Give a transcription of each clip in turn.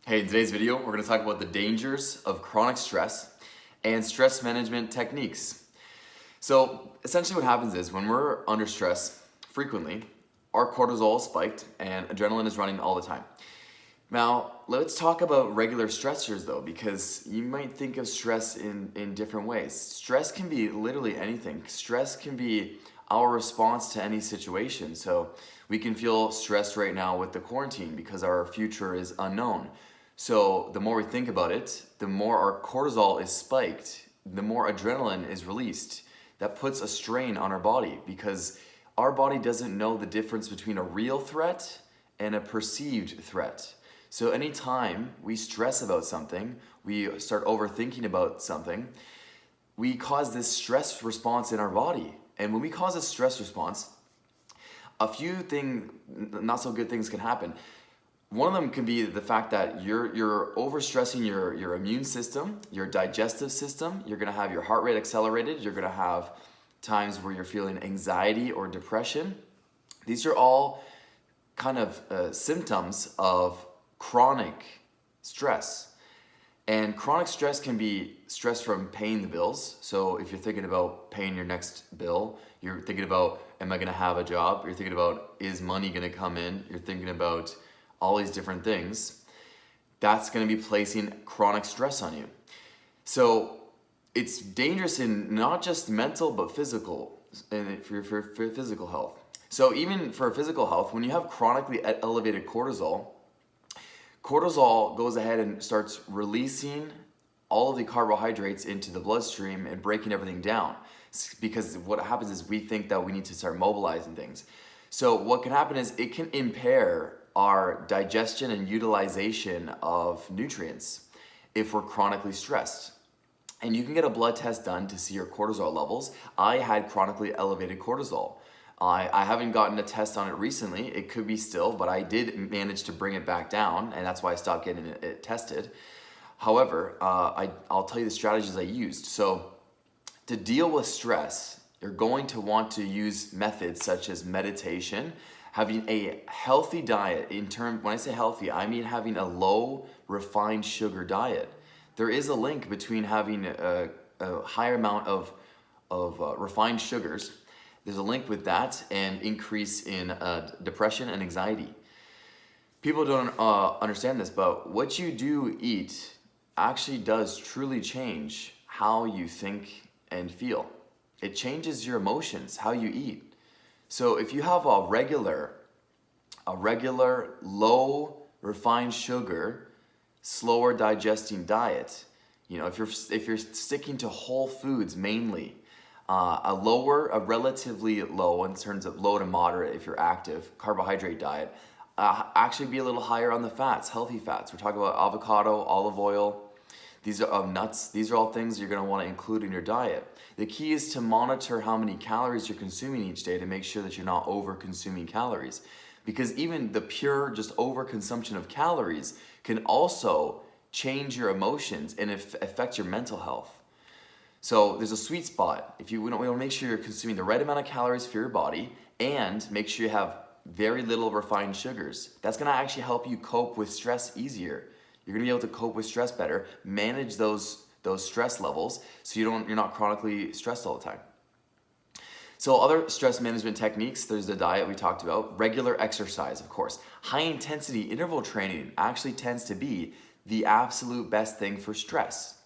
Hey, in today's video, we're going to talk about the dangers of chronic stress and stress management techniques. So essentially what happens is when we're under stress frequently, our cortisol is spiked and adrenaline is running all the time. Now, let's talk about regular stressors though, because you might think of stress in different ways. Stress can be literally anything. Stress can be our response to any situation. So we can feel stressed right now with the quarantine because our future is unknown. So the more we think about it, the more our cortisol is spiked, the more adrenaline is released. That puts a strain on our body because our body doesn't know the difference between a real threat and a perceived threat. So anytime we stress about something, we start overthinking about something, we cause this stress response in our body. And when we cause a stress response, a few not so good things can happen. One of them can be the fact that you're overstressing your immune system, your digestive system. You're gonna have your heart rate accelerated. You're gonna have times where you're feeling anxiety or depression. These are all kind of symptoms of chronic stress. And chronic stress can be stress from paying the bills. So if you're thinking about paying your next bill, you're thinking about, am I gonna have a job? You're thinking about, is money gonna come in? You're thinking about all these different things. That's gonna be placing chronic stress on you. So it's dangerous in not just mental, but physical, and for physical health. So even for physical health, when you have chronically elevated cortisol goes ahead and starts releasing all of the carbohydrates into the bloodstream and breaking everything down. Because what happens is we think that we need to start mobilizing things. So what can happen is it can impair our digestion and utilization of nutrients if we're chronically stressed. And you can get a blood test done to see your cortisol levels. I had chronically elevated cortisol. I haven't gotten a test on it recently. It could be still, but I did manage to bring it back down, and that's why I stopped getting it tested. However, I'll tell you the strategies I used. So to deal with stress, you're going to want to use methods such as meditation, having a healthy diet. When I say healthy, I mean having a low refined sugar diet. There is a link between having a higher amount of refined sugars. There's a link with that and increase in depression and anxiety. People don't understand this, but what you do eat actually does truly change how you think and feel. It changes your emotions, how you eat. So if you have a regular low refined sugar, slower digesting diet, if you're sticking to whole foods mainly, a relatively low, in terms of low to moderate if you're active, carbohydrate diet, actually be a little higher on the fats, healthy fats. We're talking about avocado, olive oil. These are nuts. These are all things you're going to want to include in your diet. The key is to monitor how many calories you're consuming each day to make sure that you're not over consuming calories. Because even the pure just overconsumption of calories can also change your emotions and affect your mental health. So there's a sweet spot. We want to make sure you're consuming the right amount of calories for your body and make sure you have very little refined sugars. That's going to actually help you cope with stress easier. You're going to be able to cope with stress better, manage those stress levels so you're not chronically stressed all the time. So other stress management techniques, there's the diet we talked about, regular exercise, of course. High intensity interval training actually tends to be the absolute best thing for stress.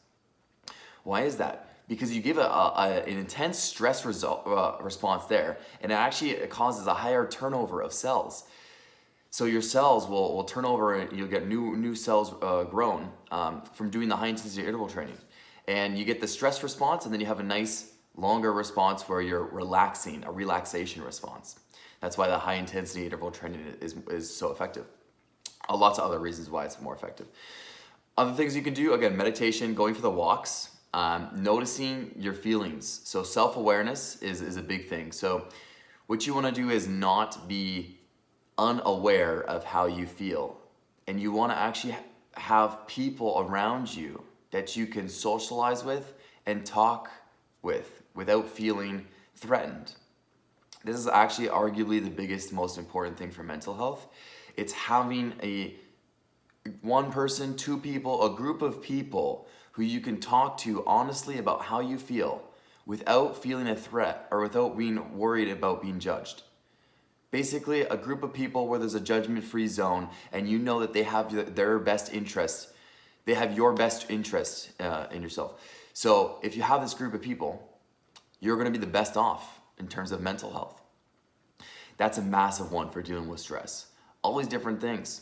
Why is that? Because you give an intense stress response there, and it causes a higher turnover of cells. So your cells will turn over and you'll get new cells grown from doing the high intensity interval training. And you get the stress response, and then you have a nice longer response where you're relaxing, a relaxation response. That's why the high intensity interval training is so effective. Lots of other reasons why it's more effective. Other things you can do, again, meditation, going for the walks, noticing your feelings. So self-awareness is a big thing. So what you want to do is not be unaware of how you feel. And you want to actually have people around you that you can socialize with and talk with without feeling threatened. This is actually arguably the biggest, most important thing for mental health. It's having a one person, two people, a group of people who you can talk to honestly about how you feel without feeling a threat or without being worried about being judged. Basically, a group of people where there's a judgment-free zone and you know that they have their best interests, they have your best interest in yourself. So if you have this group of people, you're going to be the best off in terms of mental health. That's a massive one for dealing with stress. All these different things.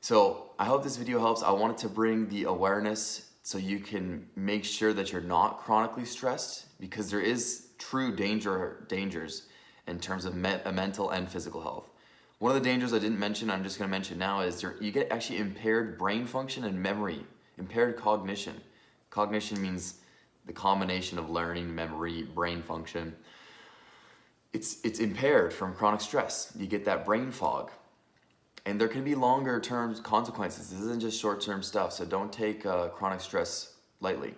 So I hope this video helps. I wanted to bring the awareness so you can make sure that you're not chronically stressed, because there is true dangers in terms of mental and physical health. One of the dangers I didn't mention, I'm just going to mention now, is you get actually impaired brain function and memory, impaired cognition. Cognition means the combination of learning, memory, brain function. It's impaired from chronic stress. You get that brain fog. And there can be longer term consequences. This isn't just short term stuff, so don't take chronic stress lightly.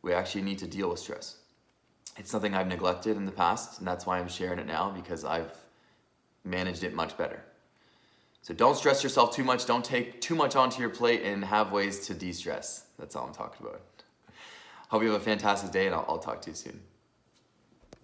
We actually need to deal with stress. It's something I've neglected in the past, and that's why I'm sharing it now, because I've managed it much better. So don't stress yourself too much. Don't take too much onto your plate, and have ways to de-stress. That's all I'm talking about. Hope you have a fantastic day, and I'll talk to you soon.